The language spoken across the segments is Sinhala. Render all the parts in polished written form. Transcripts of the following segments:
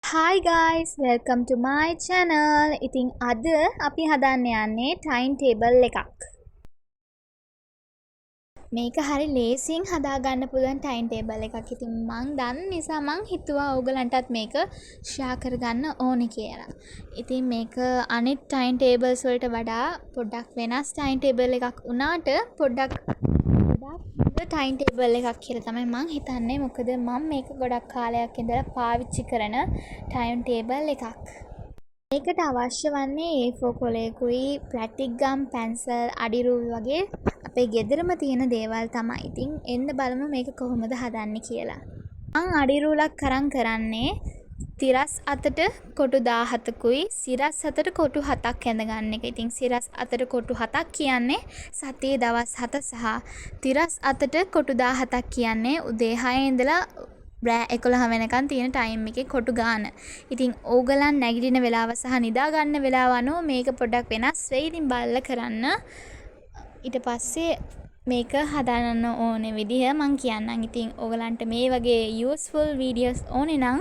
Hi guys, welcome to my channel. ඉතින් අද අපි හදන්න යන්නේ time table එකක්. මේක හරි ලේසියෙන් හදාගන්න පුළුවන් time table එකක්. ඉතින් මං දන්න නිසා මං හිතුවා ඕගලන්ටත් මේක share කරගන්න ඕනේ කියලා. ඉතින් මේක අනිත් time tables වලට වඩා පොඩ්ඩක් වෙනස් time table එකක් වුණාට පොඩ්ඩක් time table එකක් කියලා තමයි මං හිතන්නේ. මොකද මම මේක ගොඩක් කාලයක් ඉඳලා පාවිච්චි කරන time table එකක්. මේකට අවශ්‍ය වන්නේ A4 කොලයකුයි, ප්ලාස්ටික් ගම්, පැන්සල්, අඩිරුල් වගේ අපේ ගෙදරම තියෙන දේවල් තමයි. ඉතින් එන්න බලමු මේක කොහොමද හදන්නේ කියලා. මං අඩිරුලක් අරන් කරන්නේ තිරස් අතට කොටු 17කුයි සිරස් අතට කොටු 7ක් ඇඳගන්න එක. ඉතින් සිරස් අතට කොටු 7ක් කියන්නේ සතියේ දවස් 7 සහ තිරස් අතට කොටු 17ක් කියන්නේ උදේ 6 ඉඳලා රෑ 11 වෙනකන් තියෙන ටයිම් එකේ කොටු ගාන. ඉතින් ඕගලන් නැගිටින වෙලාව සහ නිදා ගන්න වෙලාව අනුව මේක පොඩ්ඩක් වෙනස් වෙයි. ඉතින් බලලා කරන්න. ඊට පස්සේ මේක හදාගන්න ඕනේ විදිහ මං කියන්නම්. ඉතින් ඕගලන්ට මේ වගේ යූස්ෆුල් වීඩියෝස් ඕනේ නම්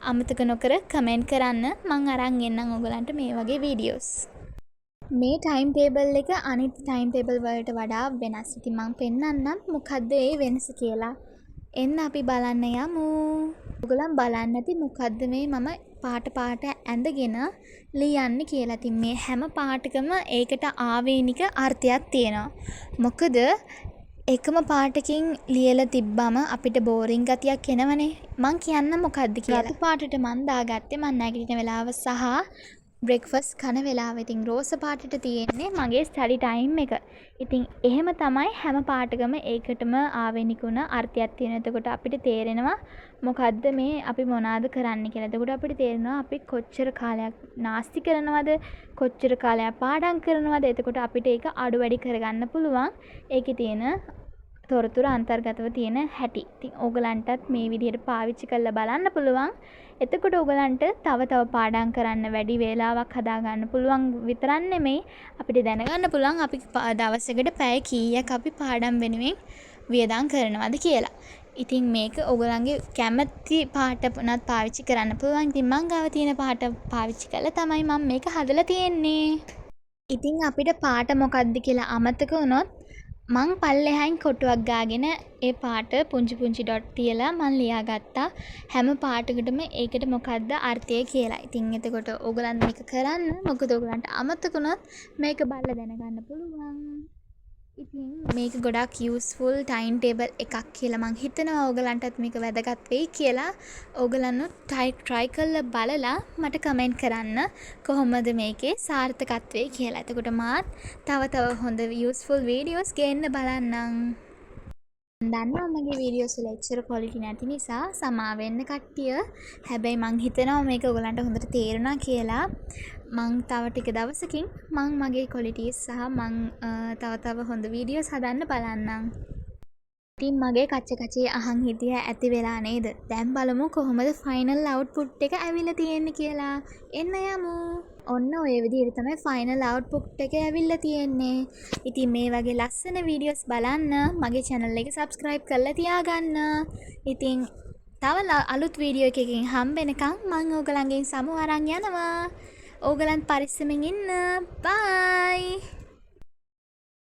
අමතක නොකර කමෙන්ට් කරන්න. මං අරන් එන්නම් ඔයගලන්ට මේ වගේ වීඩියෝස්. මේ ටයිම් ටේබල් එක අනිත් ටයිම් ටේබල් වලට වඩා වෙනස්. ඉතින් මං පෙන්නන්නම් මොකද්ද ඒ වෙනස කියලා. එන්න අපි බලන්න යමු. ඔයගලන් බලන්න ඇති මොකද්ද මේ මම පාට ඇඳගෙන ලියන්නේ කියලා. ඉතින් මේ හැම පාටකම ඒකට ආවේනික අර්ථයක් තියෙනවා. මොකද එකම පාටකින් ලියලා තිබ්බම අපිට බෝරින් ගතියක් එනවනේ. මං කියන්න මොකද්ද කියලා. රතු පාටට මං දාගත්තේ මං නැගිටින වෙලාව සහ බ්‍රෙක්ෆාස්ට් කන වෙලාව. ඉතින් රෝස පාටට තියෙන්නේ මගේ ස්ටඩි ටයිම් එක. ඉතින් එහෙම තමයි හැම පාටකම ඒකටම ආවේනික වුණ අර්ථයක් තියෙන. එතකොට අපිට තේරෙනවා මොකද්ද මේ අපි මොනවාද කරන්න කියලා. එතකොට අපිට තේරෙනවා අපි කොච්චර කාලයක් නාස්ති කරනවද, කොච්චර කාලයක් පාඩම් කරනවද. එතකොට අපිට ඒක අඩු වැඩි කරගන්න පුළුවන්. ඒකේ තියෙන තොරතුරු අන්තර්ගතව තියෙන හැටි. ඉතින් ඕගලන්ටත් මේ විදිහට පාවිච්චි කරලා බලන්න පුළුවන්. එතකොට ඕගලන්ට තව පාඩම් කරන්න වැඩි වේලාවක් හදාගන්න පුළුවන් විතරක් නෙමෙයි අපිට දැනගන්න පුළුවන් අපි දවසකට පැය කීයක් අපි පාඩම් වෙනුවෙන් වියදම් කරනවද කියලා. ඉතින් මේක ඕගලන්ගේ කැමති පාට උනත් පාවිච්චි කරන්න පුළුවන්. ඉතින් මං ගාව තියෙන පාට පාවිච්චි කරලා තමයි මම මේක හදලා තියෙන්නේ. ඉතින් අපිට පාට මොකක්ද කියලා අමතක වුණොත් මං පල්ලෙහායින් කොටුවක් ගාගෙන ඒ පාට පුංචි ඩොට් තියලා මං ලියාගත්තා හැම පාටකටම ඒකට මොකද්ද අර්ථය කියලා. ඉතින් එතකොට ඕගලන් මේක කරන්න. මොකද ඕගලන්ට අමතක වුණොත් මේක බලලා දැනගන්න පුළුවන්. ඉතින් මේක ගොඩක් යූස්ෆුල් ටයිම් ටේබල් එකක් කියලා මං හිතනවා. ඕගලන්ටත් මේක වැදගත් වෙයි කියලා. ඕගලන් try කරලා බලලා මට කමෙන්ට් කරන්න කොහොමද මේකේ සාර්ථකත්වය කියලා. එතකොට මාත් තව හොඳ යූස්ෆුල් වීඩියෝස් ගේන්න බලන්නම්. දන්නවා මගේ වීඩියෝස් වල එච්චර ක්වොලිටි නැති නිසා සමා වෙන්න කට්ටිය. හැබැයි මං හිතනවා මේක ඔයගලන්ට හොඳට තේරුණා කියලා. මං තව ටික දවසකින් මං මගේ ක්වොලිටිස් සහ මං තව හොඳ වීඩියෝස් හදන්න බලන්නම්. ඉතින් මගේ කච්චේ අහන් හිටිය ඇති වෙලා නේද? දැන් බලමු කොහොමද ෆයිනල් අවුට්පුට් එක ඇවිල්ලා තියෙන්නේ කියලා. එන්න යමු. ඔන්න ඔය විදිහට තමයි ෆයිනල් අවුට්පුට් එක ඇවිල්ලා තියෙන්නේ. ඉතින් මේ වගේ ලස්සන වීඩියෝස් බලන්න මගේ channel එක subscribe කරලා තියාගන්න. ඉතින් තව අලුත් වීඩියෝ එකකින් හම්බෙනකම් මම ඕගලන්ගෙන් සමු අරන් යනවා. ඕගලන් පරිස්සමෙන් ඉන්න. bye